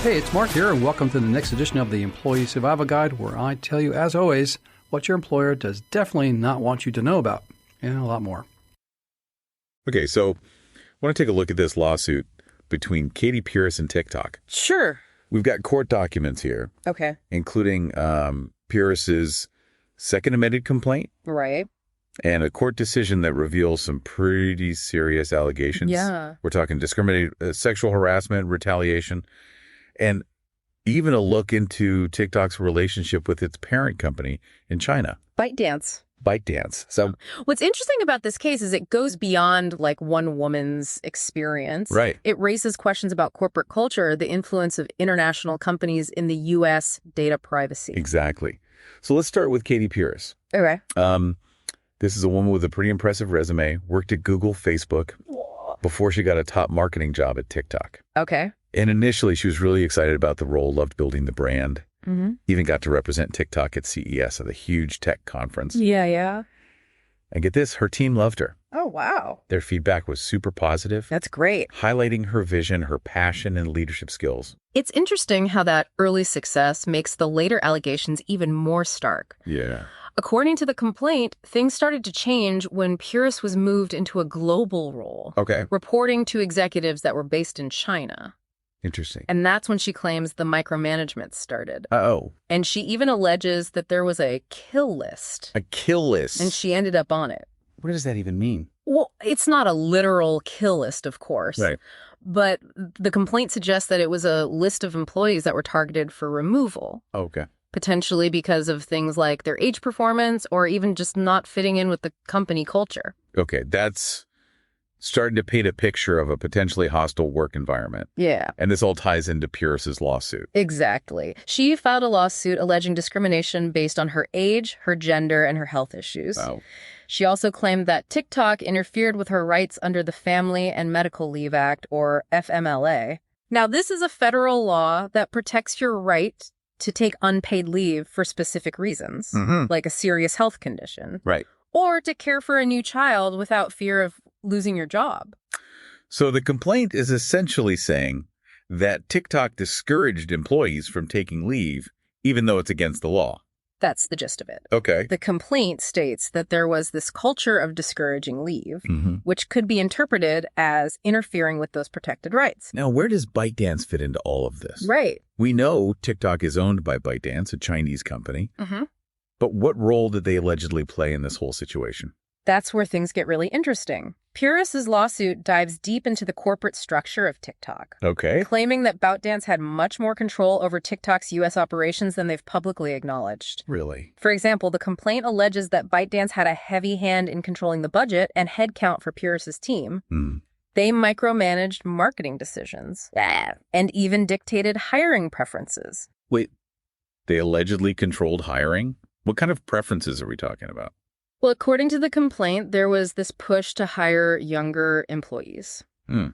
Hey, it's Mark here, and welcome to the next edition of the Employee Survival Guide, where I tell you, as always, what your employer does definitely not want you to know about, and a lot more. Okay, so I want to take a look at this lawsuit between Katie Puris and TikTok. Sure. We've got court documents here, Okay. including Puris's second amended complaint Right. and a court decision that reveals some pretty serious allegations. Yeah. We're talking sexual harassment, retaliation, and even a look into TikTok's relationship with its parent company in China, ByteDance. ByteDance. So, What's interesting about this case is it goes beyond like one woman's experience. right. It raises questions about corporate culture, the influence of international companies in the U.S. data privacy. Exactly. So let's start with Katie Puris. Okay. This is a woman with a pretty impressive resume, worked at Google, Facebook, before she got a top marketing job at TikTok. Okay. And initially, she was really excited about the role, loved building the brand, Mm-hmm. even got to represent TikTok at CES, at a huge tech conference. Yeah. And get this, her team loved her. Oh, wow. Their feedback was super positive, That's great. highlighting her vision, her passion, and leadership skills. It's interesting how that early success makes the later allegations even more stark. Yeah. According to the complaint, things started to change when Puris was moved into a global role, Okay. reporting to executives that were based in China. Interesting. And that's when she claims the micromanagement started. Uh-oh. And she even alleges that there was a kill list, A kill list. and she ended up on it. What does that even mean? Well, it's not a literal kill list, of course. Right. But the complaint suggests that it was a list of employees that were targeted for removal, Okay. potentially because of things like their age performance or even just not fitting in with the company culture. Okay. That's starting to paint a picture of a potentially hostile work environment. Yeah. And this all ties into Puris's lawsuit. Exactly. She filed a lawsuit alleging discrimination based on her age, her gender, and her health issues. Wow. She also claimed that TikTok interfered with her rights under the Family and Medical Leave Act, or FMLA. Now, this is a federal law that protects your right to take unpaid leave for specific reasons, Mm-hmm. like a serious health condition, Right. or to care for a new child without fear of losing your job. So the complaint is essentially saying that TikTok discouraged employees from taking leave, even though it's against the law. That's the gist of it. Okay. The complaint states that there was this culture of discouraging leave, Mm-hmm. which could be interpreted as interfering with those protected rights. Now, where does ByteDance fit into all of this? Right. We know TikTok is owned by ByteDance, a Chinese company. Mm-hmm. But what role did they allegedly play in this whole situation? That's where things get really interesting. Puris's lawsuit dives deep into the corporate structure of TikTok, Okay. claiming that ByteDance had much more control over TikTok's U.S. operations than they've publicly acknowledged. Really? For example, the complaint alleges that ByteDance had a heavy hand in controlling the budget and headcount for Puris's team. Hmm. They micromanaged marketing decisions and even dictated hiring preferences. Wait, they allegedly controlled hiring? What kind of preferences are we talking about? Well, according to the complaint, there was this push to hire younger employees. Hmm.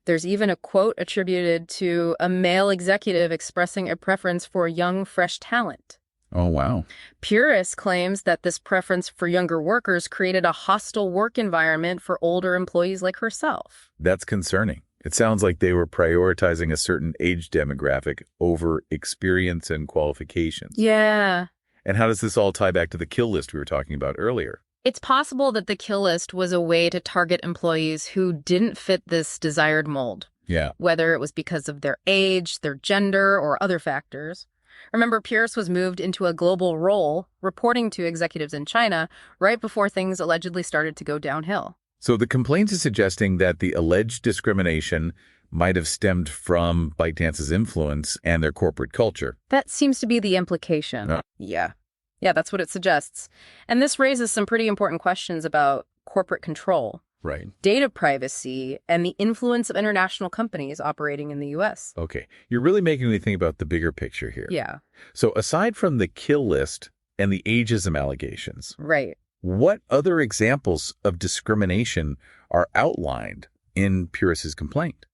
There's even a quote attributed to a male executive expressing a preference for young, fresh talent. Oh, wow. Puris claims that this preference for younger workers created a hostile work environment for older employees like herself. That's concerning. It sounds like they were prioritizing a certain age demographic over experience and qualifications. Yeah. And how does this all tie back to the kill list we were talking about earlier? It's possible that the kill list was a way to target employees who didn't fit this desired mold, Yeah. whether it was because of their age, their gender, or other factors. Remember, Puris was moved into a global role, reporting to executives in China, right before things allegedly started to go downhill. So the complaint is suggesting that the alleged discrimination might have stemmed from ByteDance's influence and their corporate culture. That seems to be the implication. Yeah. Yeah, that's what it suggests. And this raises some pretty important questions about corporate control, Right. data privacy, and the influence of international companies operating in the U.S. Okay. You're really making me think about the bigger picture here. Yeah, So aside from the kill list and the ageism allegations, right. what other examples of discrimination are outlined in Puris's complaint?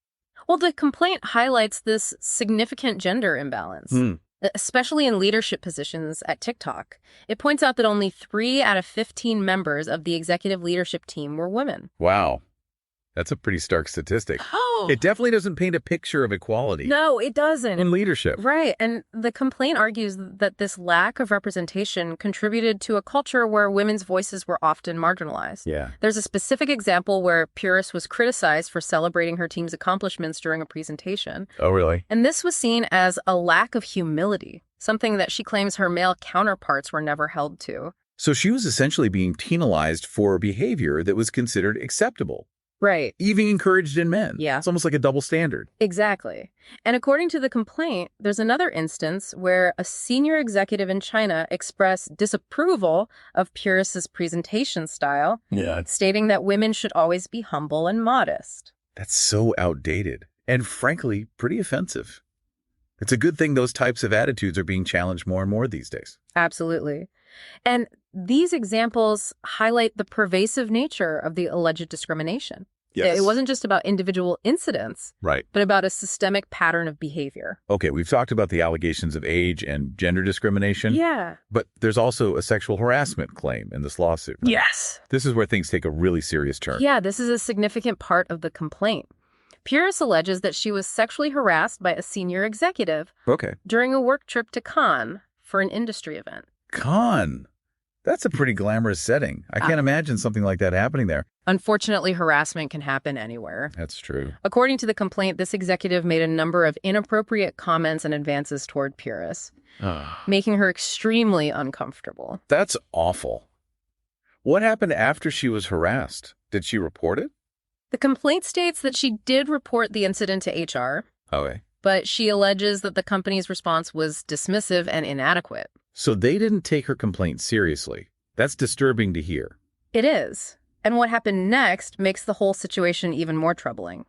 Well, the complaint highlights this significant gender imbalance, especially in leadership positions at TikTok. It points out that only 3 out of 15 members of the executive leadership team were women. Wow. That's a pretty stark statistic. It definitely doesn't paint a picture of equality. No, it doesn't. In leadership. Right. And the complaint argues that this lack of representation contributed to a culture where women's voices were often marginalized. Yeah. There's a specific example where Puris was criticized for celebrating her team's accomplishments during a presentation. Oh, really? And this was seen as a lack of humility, something that she claims her male counterparts were never held to. So she was essentially being penalized for behavior that was considered acceptable. Right. Even encouraged in men. Yeah. It's almost like a double standard. Exactly. And according to the complaint, there's another instance where a senior executive in China expressed disapproval of Puris's presentation style, stating that women should always be humble and modest. That's so outdated and, frankly, pretty offensive. It's a good thing those types of attitudes are being challenged more and more these days. Absolutely. And these examples highlight the pervasive nature of the alleged discrimination. Yes. It wasn't just about individual incidents, Right. but about a systemic pattern of behavior. Okay, we've talked about the allegations of age and gender discrimination. Yeah. But there's also a sexual harassment claim in this lawsuit. Right? Yes. This is where things take a really serious turn. Yeah, this is a significant part of the complaint. Puris alleges that she was sexually harassed by a senior executive Okay. during a work trip to Cannes for an industry event. Cannes. That's a pretty glamorous setting. I can't imagine something like that happening there. Unfortunately, harassment can happen anywhere. That's true. According to the complaint, this executive made a number of inappropriate comments and advances toward Puris, making her extremely uncomfortable. That's awful. What happened after she was harassed? Did she report it? The complaint states that she did report the incident to HR, Okay. but she alleges that the company's response was dismissive and inadequate. So they didn't take her complaint seriously. That's disturbing to hear. It is. And what happened next makes the whole situation even more troubling.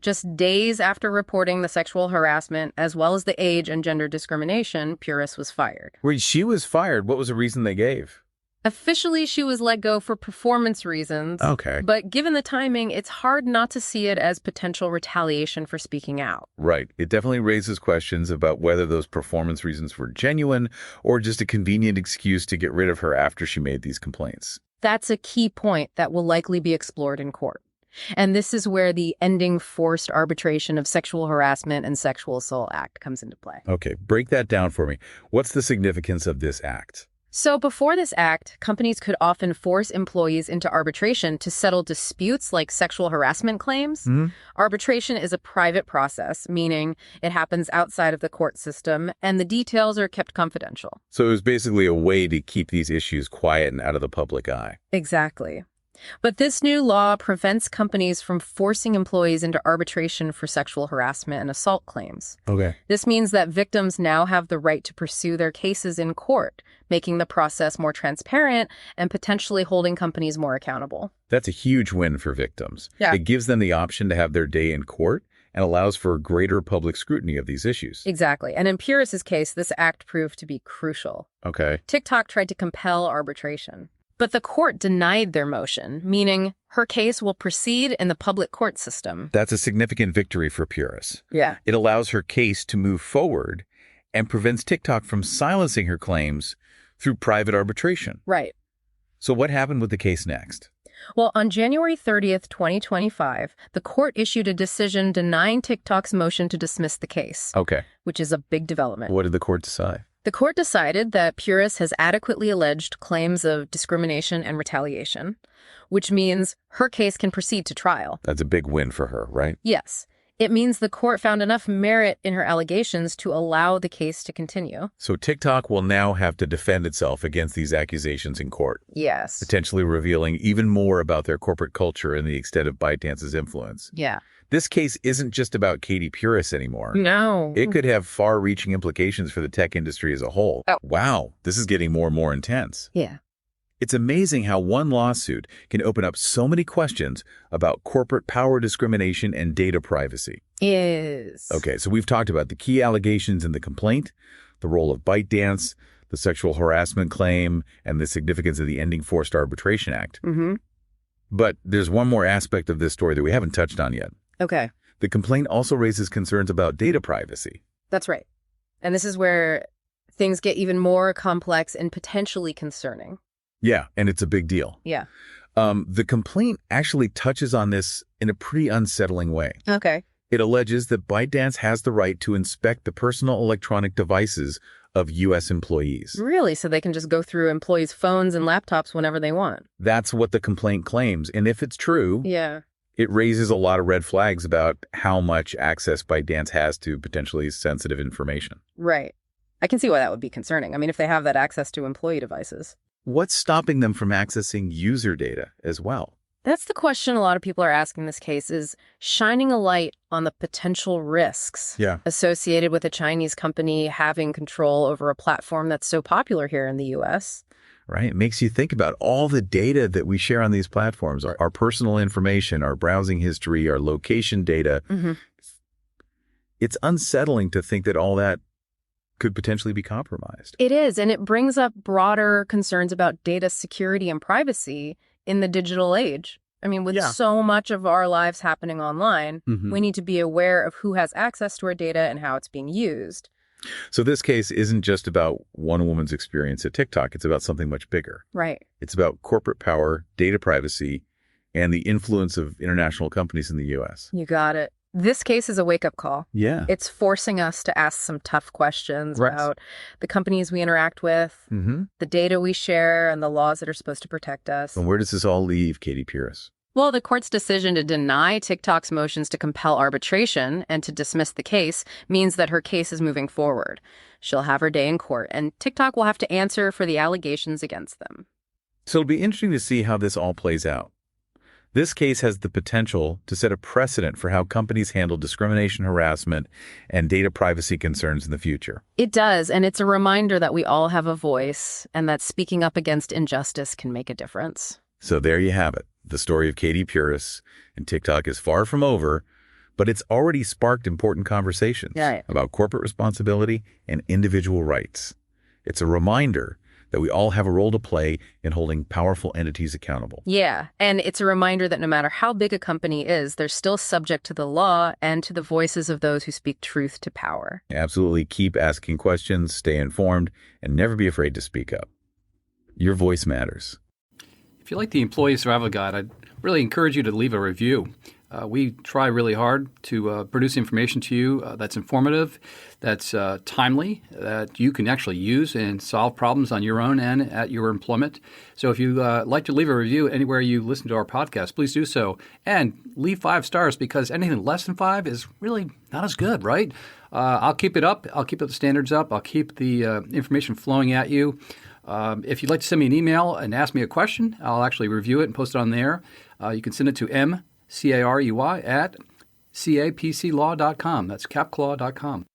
Just days after reporting the sexual harassment, as well as the age and gender discrimination, Puris was fired. Wait, she was fired. What was the reason they gave? Officially, she was let go for performance reasons. Okay. But given the timing, it's hard not to see it as potential retaliation for speaking out. Right. It definitely raises questions about whether those performance reasons were genuine or just a convenient excuse to get rid of her after she made these complaints. That's a key point that will likely be explored in court. And this is where the Ending Forced Arbitration of Sexual Harassment and Sexual Assault Act comes into play. Okay, break that down for me. What's the significance of this act? So before this act, companies could often force employees into arbitration to settle disputes like sexual harassment claims. Arbitration is a private process, meaning it happens outside of the court system, and the details are kept confidential. So it was basically a way to keep these issues quiet and out of the public eye. Exactly. But this new law prevents companies from forcing employees into arbitration for sexual harassment and assault claims. Okay. This means that victims now have the right to pursue their cases in court, making the process more transparent and potentially holding companies more accountable. That's a huge win for victims. Yeah. It gives them the option to have their day in court and allows for greater public scrutiny of these issues. Exactly. And in Puris's case, this act proved to be crucial. Okay. TikTok tried to compel arbitration, but the court denied their motion, meaning her case will proceed in the public court system. That's a significant victory for Puris. Yeah. It allows her case to move forward and prevents TikTok from silencing her claims through private arbitration. Right. So what happened with the case next? Well, on January 30th, 2025, the court issued a decision denying TikTok's motion to dismiss the case, Okay. which is a big development. What did the court decide? The court decided that Puris has adequately alleged claims of discrimination and retaliation, which means her case can proceed to trial. That's a big win for her, right? Yes. It means the court found enough merit in her allegations to allow the case to continue. So TikTok will now have to defend itself against these accusations in court, Yes. potentially revealing even more about their corporate culture and the extent of ByteDance's influence. Yeah. This case isn't just about Katie Puris anymore. No. It could have far-reaching implications for the tech industry as a whole. Oh. Wow, this is getting more and more intense. Yeah. It's amazing how one lawsuit can open up so many questions about corporate power discrimination and data privacy. Is. Okay, so we've talked about the key allegations in the complaint, the role of ByteDance, the sexual harassment claim, and the significance of the Ending Forced Arbitration Act. Mm-hmm. But there's one more aspect of this story that we haven't touched on yet. Okay. The complaint also raises concerns about data privacy. That's right. And this is where things get even more complex and potentially concerning. Yeah, and it's a big deal. Yeah. The complaint actually touches on this in a pretty unsettling way. Okay. It alleges that ByteDance has the right to inspect the personal electronic devices of U.S. employees. Really? So they can just go through employees' phones and laptops whenever they want? That's what the complaint claims. And if it's true, Yeah. it raises a lot of red flags about how much access ByteDance has to potentially sensitive information. Right. I can see why that would be concerning. I mean, if they have that access to employee devices. What's stopping them from accessing user data as well? That's the question a lot of people are asking this case, is shining a light on the potential risks associated with a Chinese company having control over a platform that's so popular here in the U.S. Right. It makes you think about all the data that we share on these platforms, our personal information, our browsing history, our location data. Mm-hmm. It's unsettling to think that all that could potentially be compromised. It is, and it brings up broader concerns about data security and privacy in the digital age. I mean, with so much of our lives happening online, we need to be aware of who has access to our data and how it's being used. So this case isn't just about one woman's experience at TikTok. It's about something much bigger. Right. It's about corporate power, data privacy, and the influence of international companies in the U.S. You got it. This case is a wake-up call. Yeah. It's forcing us to ask some tough questions about the companies we interact with, the data we share, and the laws that are supposed to protect us. And where does this all leave Katie Puris? Well, the court's decision to deny TikTok's motions to compel arbitration and to dismiss the case means that her case is moving forward. She'll have her day in court, and TikTok will have to answer for the allegations against them. So it'll be interesting to see how this all plays out. This case has the potential to set a precedent for how companies handle discrimination, harassment, and data privacy concerns in the future. It does, and it's a reminder that we all have a voice and that speaking up against injustice can make a difference. So there you have it. The story of Katie Puris and TikTok is far from over, but it's already sparked important conversations about corporate responsibility and individual rights. It's a reminder that we all have a role to play in holding powerful entities accountable. Yeah, and it's a reminder that no matter how big a company is, they're still subject to the law and to the voices of those who speak truth to power. Absolutely. Keep asking questions, stay informed, and never be afraid to speak up. Your voice matters. If you like the Employee Survival Guide, I'd really encourage you to leave a review. We try really hard to produce information to you that's informative, that's timely, that you can actually use and solve problems on your own and at your employment. So if you like to leave a review anywhere you listen to our podcast, please do so. And leave 5 stars, because anything less than 5 is really not as good, right? I'll keep it up. I'll keep the standards up. I'll keep the information flowing at you. If you'd like to send me an email and ask me a question, I'll actually review it and post it on there. You can send it to mcarey@capclaw.com. That's capclaw.com.